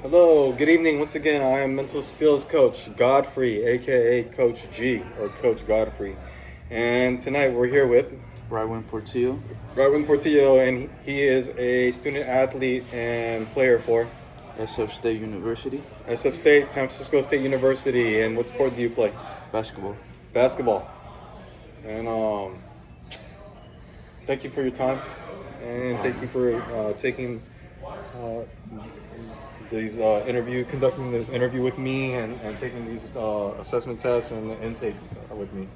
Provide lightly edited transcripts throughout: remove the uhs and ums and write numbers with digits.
Hello, good evening. Once again, I am mental skills coach Godfrey, aka Coach G or Coach Godfrey. And tonight we're here with Brywin Portillo, Rodwin Portillo, and he is a student athlete and player for SF State University, SF State, San Francisco State University. And what sport do you play? basketball. Basketball. And thank you for your time, and thank you for taking conducting this interview with me, and taking these assessment tests and the intake with me.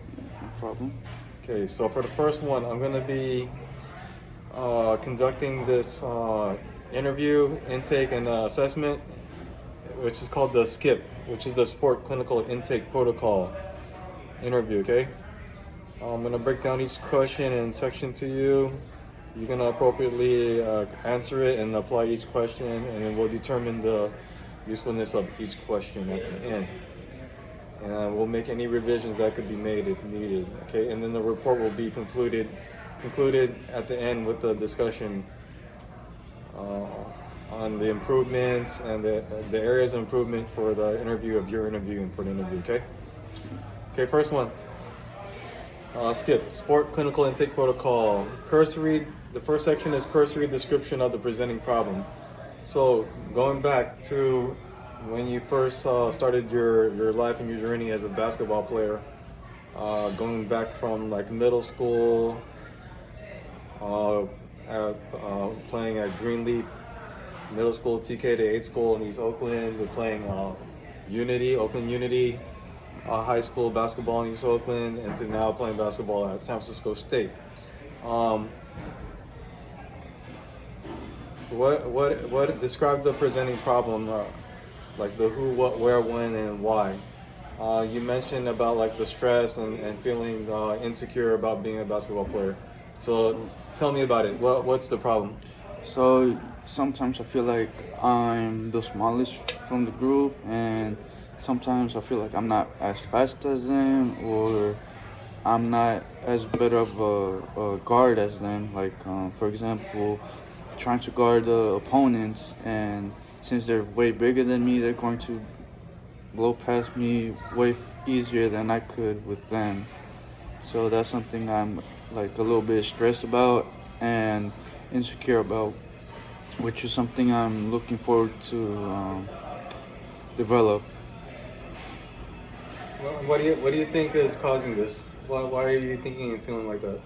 No problem. Okay, so for the first one, I'm going to be conducting this interview, intake, and assessment, which is called the SCIP, which is the Sport Clinical Intake Protocol interview, okay? I'm going to break down each question and section to you. You're going to appropriately answer it and apply each question, and then we'll determine the usefulness of each question at the end. And we'll make any revisions that could be made if needed, okay? And then the report will be concluded at the end with the discussion on the improvements and the areas of improvement for the interview of your interview and for the interview, okay? Okay, first one. SCIP, Sport Clinical Intake Protocol. The first section is cursory description of the presenting problem. So going back to when you first started your life and your journey as a basketball player, going back from like middle school, playing at Greenleaf Middle School, TK to 8th school in East Oakland, we're playing Oakland Unity, high school basketball in East Oakland, and to now playing basketball at San Francisco State. What describe the presenting problem, like the who, what, where, when, and why. You mentioned about like the stress and feeling insecure about being a basketball player. So tell me about it. What's the problem? So sometimes I feel like I'm the smallest from the group, and sometimes I feel like I'm not as fast as them, or I'm not as better of a guard as them. Like, for example, trying to guard the opponents, and since they're way bigger than me, they're going to blow past me way easier than I could with them. So that's something I'm like a little bit stressed about and insecure about, which is something I'm looking forward to develop. What do you think is causing this? Why are you thinking and feeling like that?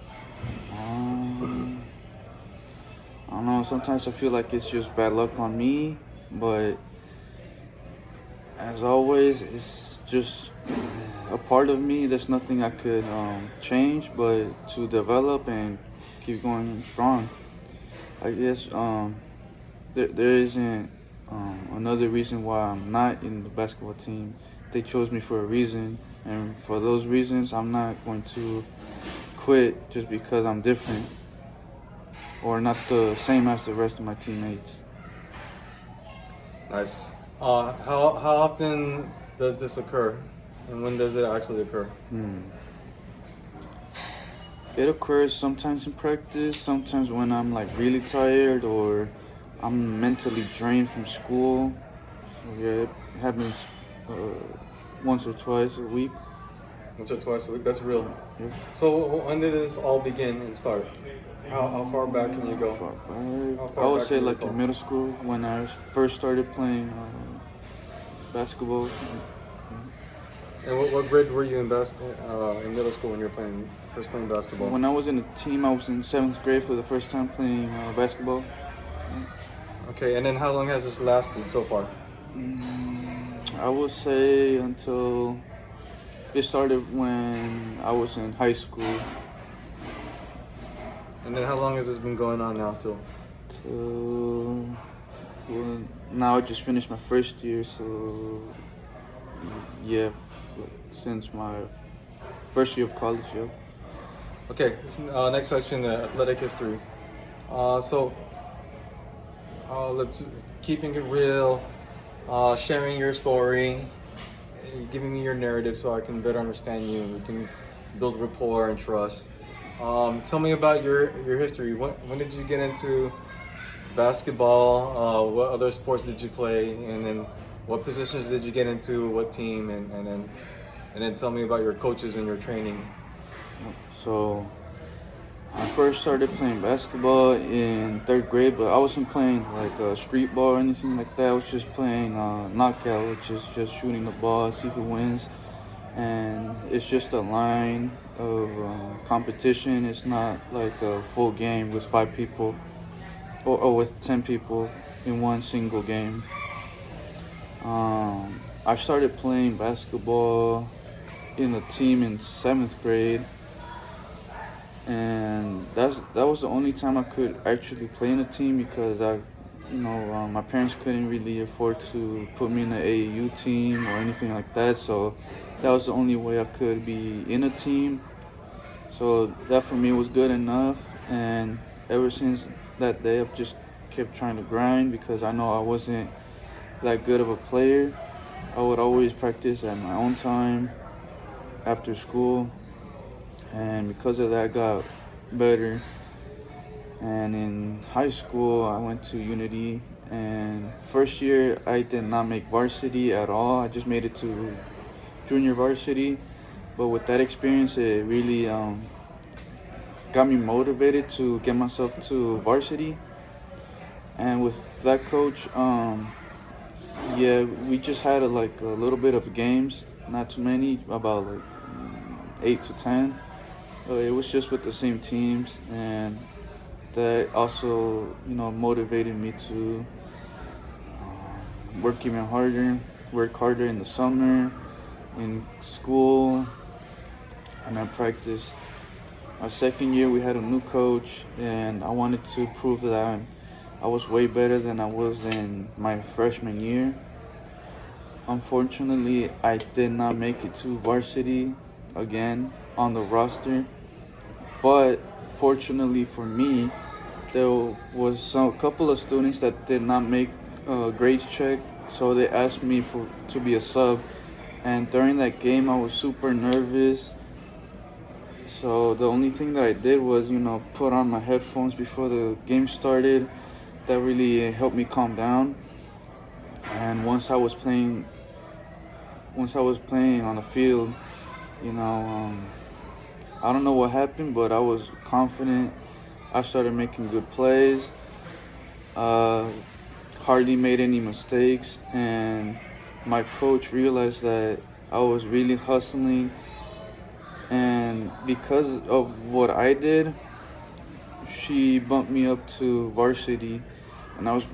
I don't know, sometimes I feel like it's just bad luck on me, but as always, it's just a part of me. There's nothing I could change but to develop and keep going strong. I guess there isn't another reason why I'm not in the basketball team. They chose me for a reason, and for those reasons, I'm not going to quit just because I'm different or not the same as the rest of my teammates. Nice. How often does this occur, and when does it actually occur? It occurs sometimes in practice, sometimes when I'm like really tired or I'm mentally drained from school. So yeah, it happens once or twice a week. Once or twice a week. That's real. Yeah. So when did this all begin and start? How far back can you go? Far How back. far I would back say can you like go? in middle school when I first started playing basketball. And what grade were you in middle school when you were first playing basketball? When I was in a team, I was in 7th grade for the first time playing basketball. Okay, and then how long has this lasted so far? I would say until it started when I was in high school. And then how long has this been going on now till? Well, now I just finished my first year, so yeah, since my first year of college, yeah. Okay, next section, athletic history. Let's keeping it real, sharing your story, giving me your narrative so I can better understand you and we can build rapport and trust. Tell me about your history. When did you get into basketball. What other sports did you play? And then what positions did you get into? What team? And then tell me about your coaches and your training. So I first started playing basketball in third grade, but I wasn't playing like street ball or anything like that. I was just playing knockout, which is just shooting the ball, see who wins. And it's just a line of competition. It's not like a full game with 5 people or with 10 people in one single game. I started playing basketball in a team in 7th grade, and that was the only time I could actually play in a team because my parents couldn't really afford to put me in an AAU team or anything like that, so that was the only way I could be in a team. So that for me was good enough, and ever since that day, I've just kept trying to grind because I know I wasn't that good of a player. I would always practice at my own time after school, and because of that, I got better. And in high school, I went to Unity, and first year I did not make varsity at all. I just made it to junior varsity, but with that experience, it really got me motivated to get myself to varsity. And with that coach, yeah, we just had a little bit of games, not too many, about 8 to 10. It was just with the same teams, and that also, motivated me to work even harder, work harder in the summer, in school, and at practice. My second year, we had a new coach, and I wanted to prove that I was way better than I was in my freshman year. Unfortunately, I did not make it to varsity again on the roster, but fortunately for me, there was a couple of students that did not make grades check, so they asked me to be a sub. And during that game, I was super nervous. So the only thing that I did was, put on my headphones before the game started. That really helped me calm down. And once I was playing on the field, I don't know what happened, but I was confident. I started making good plays. Hardly made any mistakes, and my coach realized that I was really hustling. And because of what I did, she bumped me up to varsity, and I was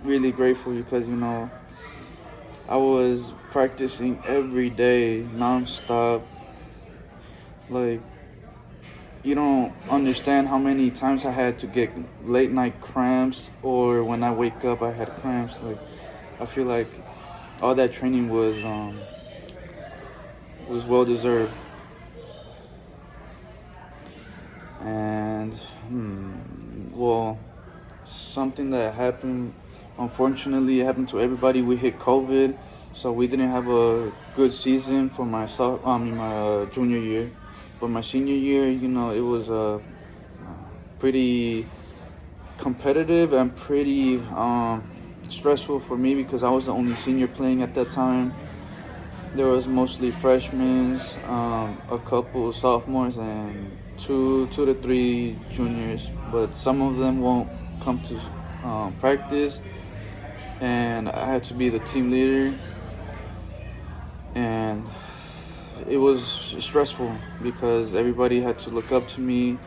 really grateful because I was practicing every day, nonstop. Like, you don't understand how many times I had to get late night cramps, or when I wake up I had cramps. Like, I feel like all that training was well deserved. And well, something that happened, unfortunately, it happened to everybody. We hit COVID, so we didn't have a good season for my junior year. But my senior year, it was pretty competitive and pretty stressful for me because I was the only senior playing at that time. There was mostly freshmen, a couple sophomores, and two to three juniors. But some of them won't come to practice, and I had to be the team leader. And it was stressful because everybody had to look up to me.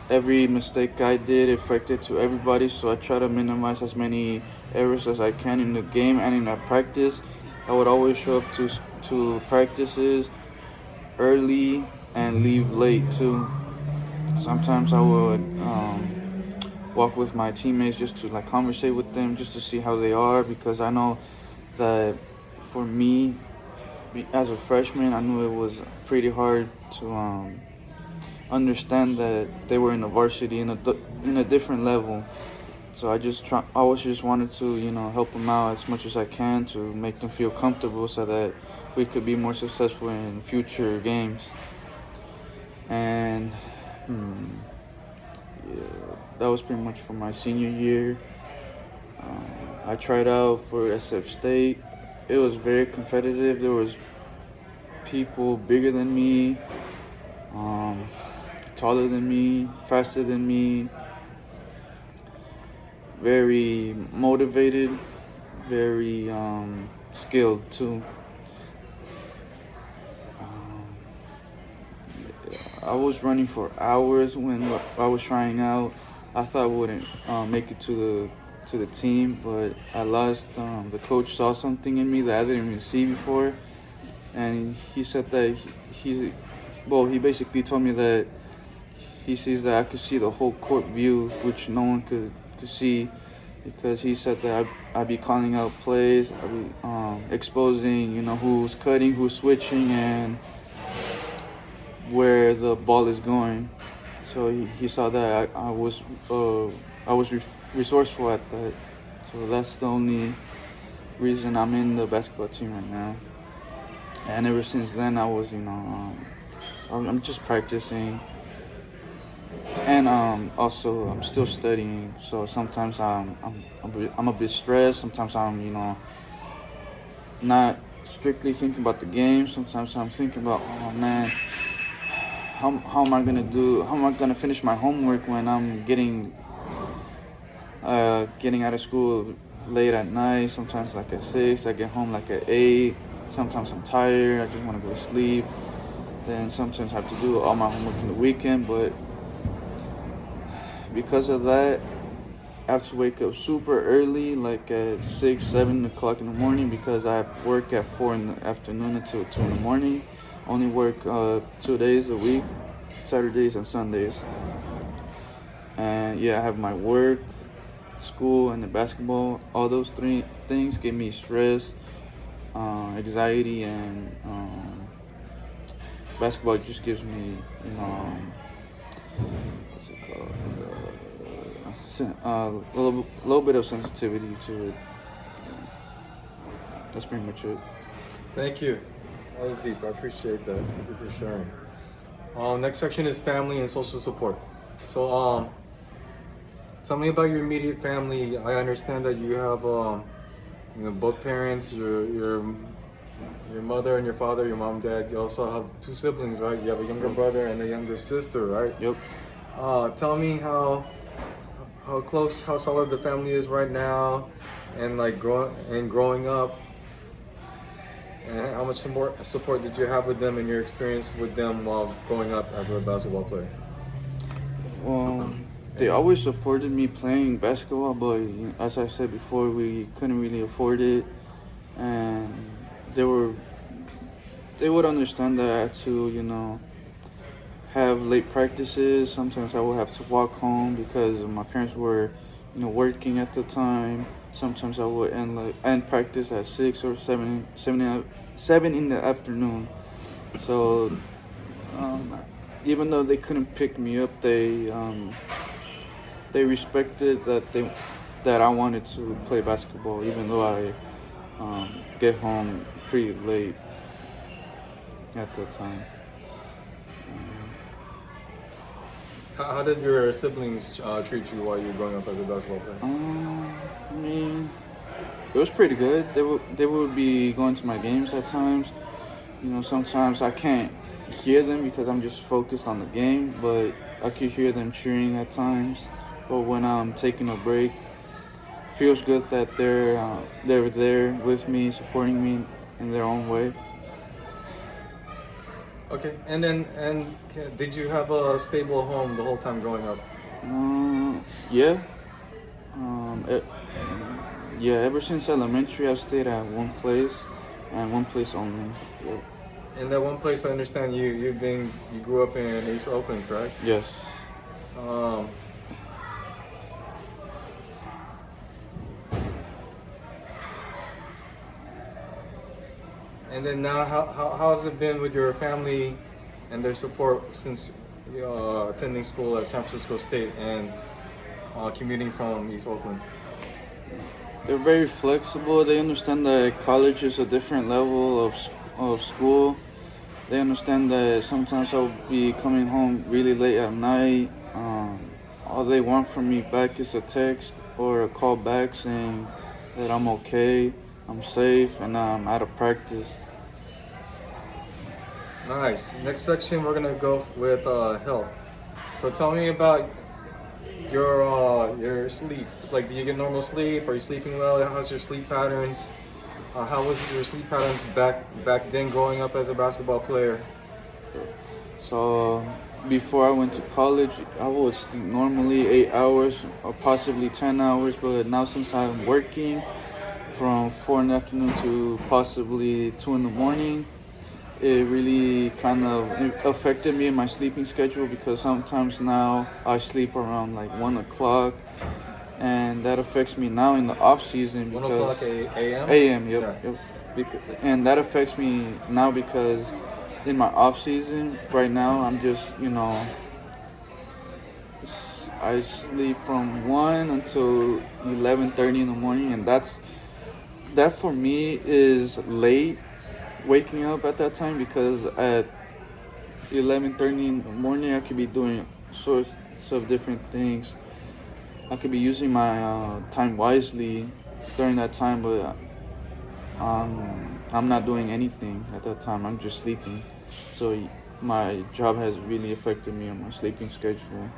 Every mistake I did affected to everybody, so I try to minimize as many errors as I can in the game and in that practice. I would always show up to practices early and leave late too. Sometimes I would walk with my teammates just to conversate with them, just to see how they are, because I know that for me, as a freshman, I knew it was pretty hard to understand that they were in the varsity in a different level. So I always just wanted to help them out as much as I can to make them feel comfortable so that we could be more successful in future games. And yeah, that was pretty much for my senior year. I tried out for SF State. It was very competitive. There was people bigger than me, um, taller than me, faster than me, very motivated, very skilled too. Um, I was running for hours when I was trying out. I thought I wouldn't make it to the team, but at last the coach saw something in me that I didn't even see before, and he said that he basically told me that he sees that I could see the whole court view, which no one could see, because he said that I'd be calling out plays, I'd be exposing, who's cutting, who's switching, and where the ball is going. So he saw that I was resourceful at that. So that's the only reason I'm in the basketball team right now. And ever since then, I was, I'm just practicing. And also, I'm still studying. So sometimes I'm a bit stressed. Sometimes I'm, not strictly thinking about the game. Sometimes I'm thinking about, oh man, how am I gonna finish my homework when I'm getting out of school late at night? Sometimes like at 6, I get home like at 8. Sometimes I'm tired, I just want to go to sleep. Then sometimes I have to do all my homework in the weekend, but because of that, I have to wake up super early, like at 6, 7 o'clock in the morning, because I work at 4 in the afternoon until 2 in the morning. Only work 2 days a week, Saturdays and Sundays. And yeah, I have my work, school, and the basketball. All those 3 things give me stress, anxiety, and basketball just gives me, what's it called? A little bit of sensitivity to it. That's pretty much it. Thank you. That was deep. I appreciate that. Thank you for sharing. Next section is family and social support. So, tell me about your immediate family. I understand that you have, both parents, your mother and your father, your mom, dad. You also have 2 siblings, right? You have a younger brother and a younger sister, right? Yep. Tell me how close, how solid the family is right now, and like growing up, and how much support did you have with them and your experience with them while growing up as a basketball player? Well, they always supported me playing basketball, but as I said before, we couldn't really afford it, and they would understand that I had to, have late practices. Sometimes I would have to walk home because my parents were, working at the time. Sometimes I would end practice at 6 or 7 in the afternoon. So even though they couldn't pick me up, they respected that I wanted to play basketball, even though I get home pretty late at the time. How did your siblings treat you while you were growing up as a basketball player? I mean, it was pretty good. They would be going to my games at times. Sometimes I can't hear them because I'm just focused on the game, but I could hear them cheering at times. Or when I'm taking a break, feels good that they're there with me, supporting me in their own way. Okay, and did you have a stable home the whole time growing up? Yeah. Yeah, ever since elementary, I've stayed at one place, and one place only. Yeah. In that one place, I understand you grew up in East Oakland, correct? Yes. And then now, how has it been with your family and their support since attending school at San Francisco State and commuting from East Oakland? They're very flexible. They understand that college is a different level of school. They understand that sometimes I'll be coming home really late at night. All they want from me back is a text or a call back saying that I'm okay, I'm safe, and I'm out of practice. Nice. Next section, we're gonna go with health. So tell me about your sleep. Like, do you get normal sleep? Are you sleeping well? How's your sleep patterns? How was your sleep patterns back then, growing up as a basketball player? So before I went to college, I would sleep normally 8 hours or possibly 10 hours. But now since I'm working from 4 in the afternoon to possibly 2 in the morning, it really kind of affected me in my sleeping schedule because sometimes now I sleep around like 1 o'clock, and that affects me now in the off season 1 because o'clock a.m. a.m. Yep, Yeah. yep. And that affects me now because in my off season right now I'm just I sleep from 1 until 11:30 in the morning, and that for me is late waking up at that time because at 11:30 in the morning I could be doing sorts of different things. I could be using my time wisely during that time, but I'm not doing anything at that time. I'm just sleeping. So my job has really affected me on my sleeping schedule.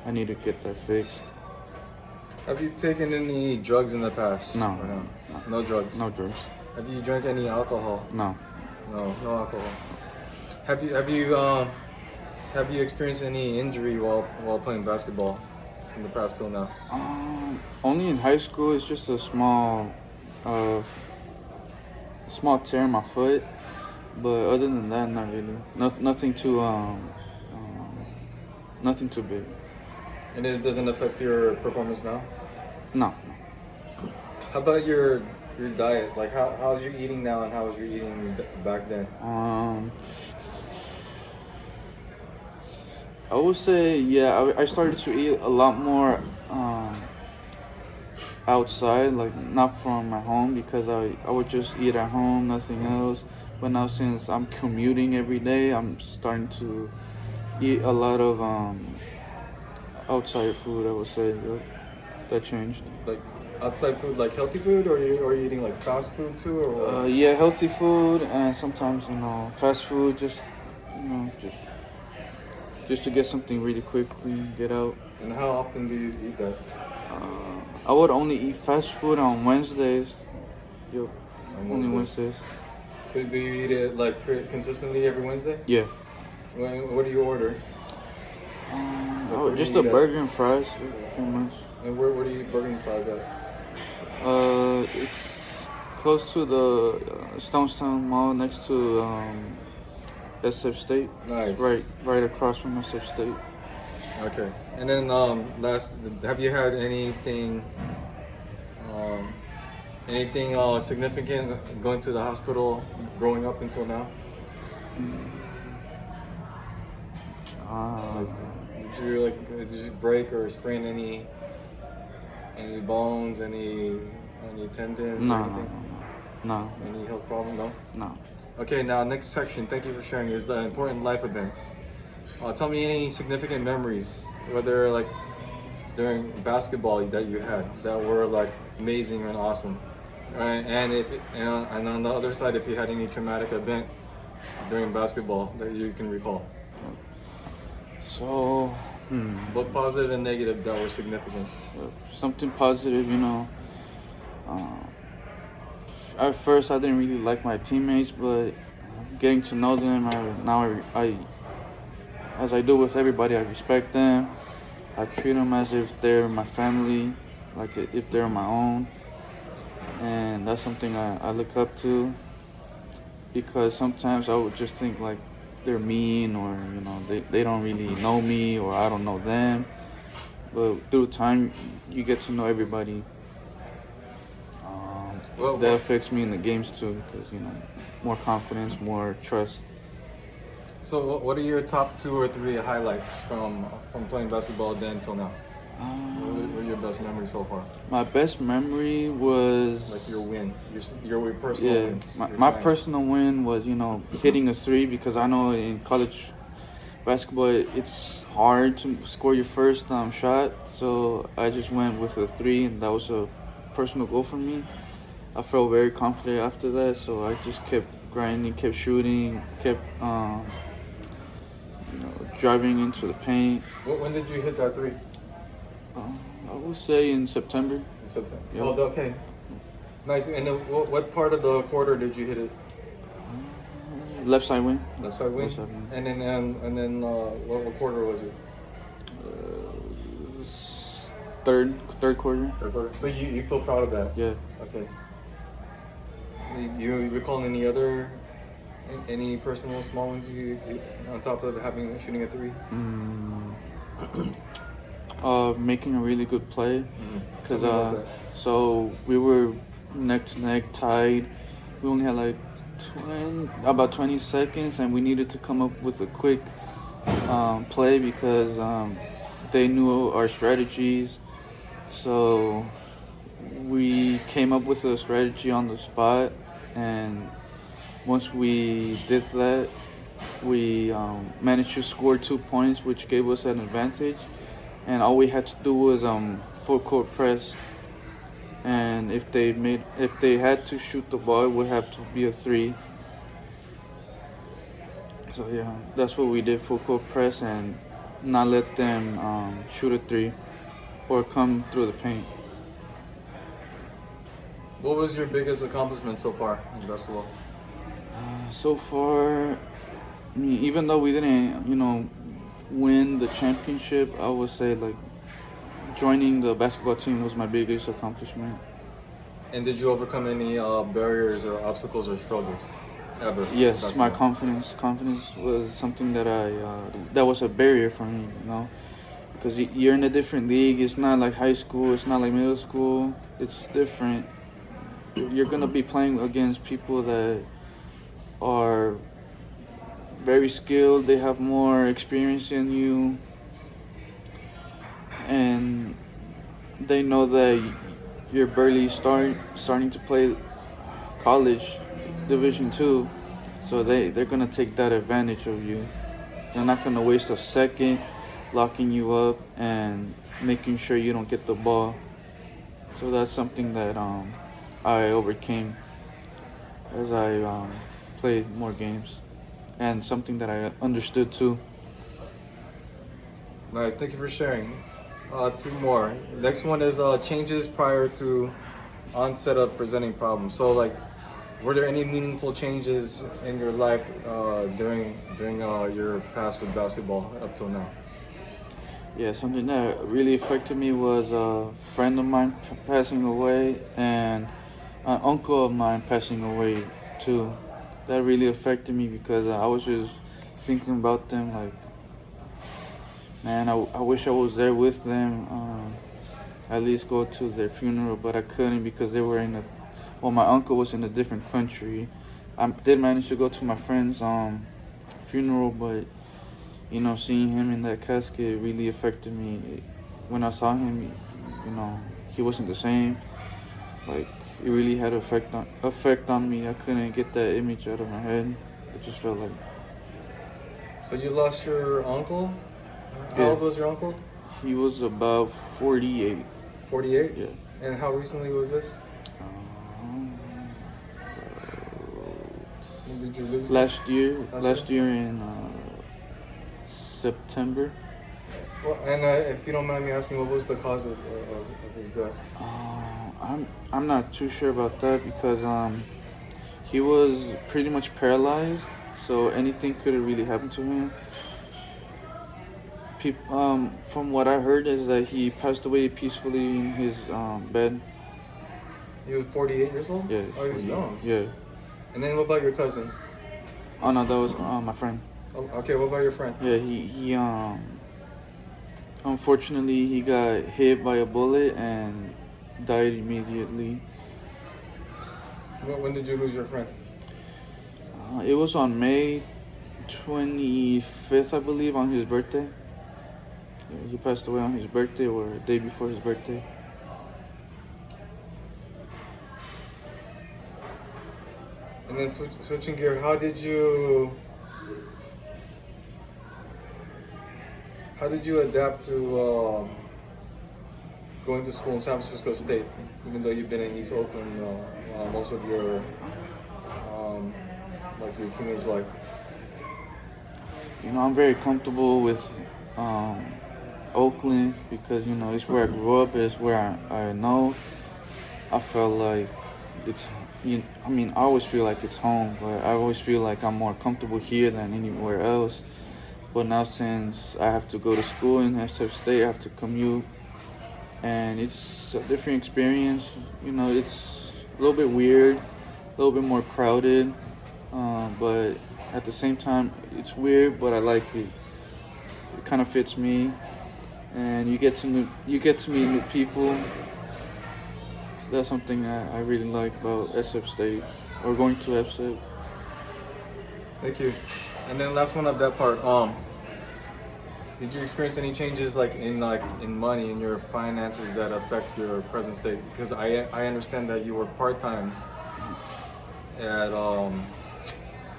I need to get that fixed. Have you taken any drugs in the past? No, Or no, no drugs. no drugs. Have you drank any alcohol? No. No alcohol. Have you experienced any injury while playing basketball from the past till now? Only in high school. It's just a uh, small tear in my foot, but other than that, not really. Nothing nothing too big. And it doesn't affect your performance now? No. How about your diet? Like how's your eating now and how was your eating back then? I would say, yeah, I started to eat a lot more outside, like not from my home, because I would just eat at home, nothing else. But now since I'm commuting every day, I'm starting to eat a lot of outside food, I would say. That changed. Like outside food, like healthy food, or are you eating like fast food too, or what? Yeah, healthy food, and sometimes fast food, just just to get something really quickly, get out. And how often do you eat that? I would only eat fast food on Wednesdays. Yep, On only Wednesdays. Wednesdays. So do you eat it like consistently every Wednesday? Yeah. What do you order? Just a burger and fries, pretty much. And where do you eat burger and fries at? It's close to the Stonestown Mall, next to SF State. Nice. Right across from SF State. Okay. And then last, have you had anything significant going to the hospital growing up until now? Did you break or sprain any bones, any tendons, or No, anything? no. Any health problem? No. No. Okay, now next section. Thank you for sharing. Is the important life events. Tell me any significant memories, whether like during basketball that you had that were like amazing and awesome, and on the other side, if you had any traumatic event during basketball that you can recall. So, Both positive and negative that were significant. something positive, At first, I didn't really like my teammates, but getting to know them, as I do with everybody, I respect them. I treat them as if they're my family, like if they're my own. And that's something I look up to, because sometimes I would just think like they're mean, or they don't really know me, or I don't know them. But through time, you get to know everybody. That affects me in the games too, because more confidence, more trust. So, what are your top 2 or 3 highlights from playing basketball then till now? What are your best memories so far? My best memory was like your win, your personal wins. My personal win was hitting a 3, because I know in college basketball, it's hard to score your first shot. So I just went with a three, and that was a personal goal for me. I felt very confident after that, so I just kept grinding, kept shooting, kept driving into the paint. When did you hit that three? I would say in September. In September. Yep. Oh, okay. Nice. And then what part of the quarter did you hit it? Left side wing. Left side wing. Left side wing. And then what quarter was it? Third quarter. Third quarter. So you feel proud of that? Yeah. Okay. You recall any personal small ones you on top of shooting a three? Making a really good play, because Tell me about that. so we were neck to neck tied. We only had like about 20 seconds, and we needed to come up with a quick play because they knew our strategies. So we came up with a strategy on the spot, and once we did that, we managed to score 2 points, which gave us an advantage. And all we had to do was full court press. And if they had to shoot the ball, it would have to be a three. So yeah, that's what we did: full court press and not let them shoot a three or come through the paint. What was your biggest accomplishment so far in basketball? So far, I mean, even though we didn't, win the championship, I would say like joining the basketball team was my biggest accomplishment. And did you overcome any barriers or obstacles or struggles ever? Yes, my confidence was something that that was a barrier for me, because you're in a different league. It's not like high school. It's not like middle school. It's different. You're gonna be playing against people that are very skilled. They have more experience than you, and they know that you're barely starting to play college Division II, so they're gonna take that advantage of you. They're not gonna waste a second locking you up and making sure you don't get the ball. So that's something that I overcame as I played more games, and something that I understood too. Nice, thank you for sharing. Two more. Next one is changes prior to onset of presenting problems. So like, were there any meaningful changes in your life during your past with basketball up till now? Yeah, something that really affected me was a friend of mine passing away and an uncle of mine passing away too. That really affected me because I was just thinking about them like, man, I wish I was there with them, at least go to their funeral, but I couldn't because they were my uncle was in a different country. I did manage to go to my friend's funeral, but seeing him in that casket really affected me. When I saw him, he wasn't the same. Like, it really had an effect on me. I couldn't get that image out of my head. It just felt like. So you lost your uncle? How Yeah. old was your uncle? He was about 48. 48? Yeah. And how recently was this? When did you lose him? Last year Last in September. Well, and if you don't mind me asking, what was the cause of his death? I'm not too sure about that because he was pretty much paralyzed, so anything could have really happened to him. From what I heard is that he passed away peacefully in his bed. He was 48 years old? Yeah. Oh, he was young. Yeah. And then what about your cousin? Oh no, that was my friend. Oh, okay, what about your friend? Yeah, he unfortunately he got hit by a bullet and died immediately. When did you lose your friend? It was on May 25th, I believe, on his birthday. Yeah, he passed away on his birthday or a day before his birthday. And then switching gear, how did you how did you adapt to going to school in San Francisco State, even though you've been in East Oakland most of your like your teenage life? You know, I'm very comfortable with Oakland because, you know, it's where I grew up, it's where I know. I felt like it's, I mean, I always feel like it's home, but I always feel like I'm more comfortable here than anywhere else. But now since I have to go to school in SF State, I have to commute, and it's a different experience. You know, it's a little bit weird, a little bit more crowded, but at the same time, it's weird, but I like it. It kind of fits me, and you get to meet new people. So that's something I really like about SF State, or going to SF. Thank you. And then last one of that part. Did you experience any changes in money in your finances that affect your present state? Because I understand that you were part-time at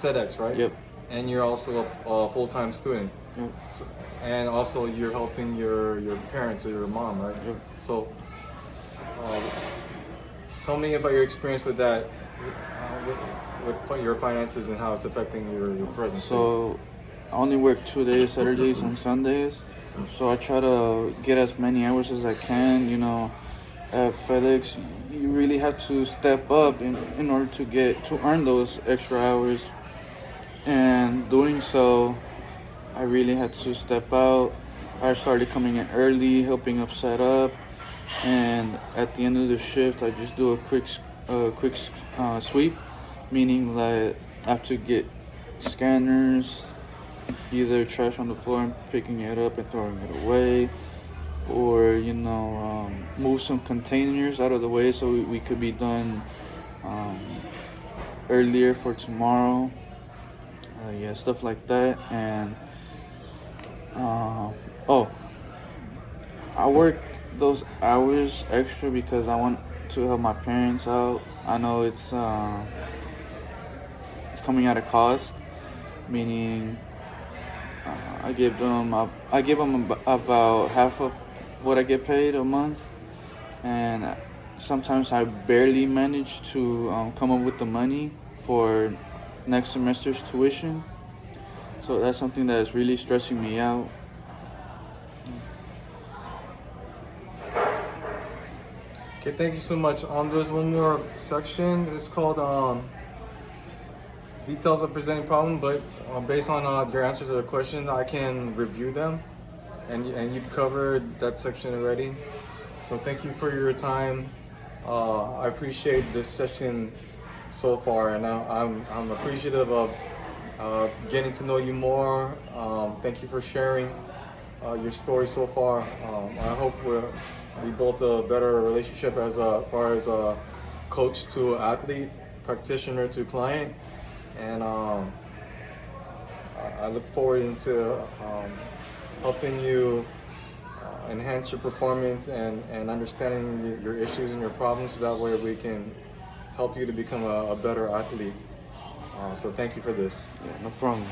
FedEx, right? Yep. And you're also a full-time student. Yep. So, and also you're helping your parents or your mom, right? Yep. So tell me about your experience with that, with your finances and how it's affecting your present state. So I only work 2 days, Saturdays and Sundays. So I try to get as many hours as I can. You know, at FedEx, you really have to step up in order to earn those extra hours. And doing so, I really had to step out. I started coming in early, helping up set up, and at the end of the shift, I just do a quick sweep, meaning that I have to get scanners, either trash on the floor and picking it up and throwing it away, or, you know, move some containers out of the way so we could be done earlier for tomorrow. Yeah, stuff like that. And I work those hours extra because I want to help my parents out. I know it's coming at a cost, meaning I give them about half of what I get paid a month, and sometimes I barely manage to come up with the money for next semester's tuition. So that's something that is really stressing me out. Okay, thank you so much. There's one more section. It's called details of presenting problem, but based on your answers to the question, I can review them, and you've covered that section already. So thank you for your time. I appreciate this session so far, and I'm appreciative of getting to know you more. Thank you for sharing your story so far. I hope we built a better relationship as far as coach to athlete, practitioner to client, and I look forward into helping you enhance your performance and understanding your issues and your problems, so that way we can help you to become a better athlete. So thank you for this. Yeah, no problem.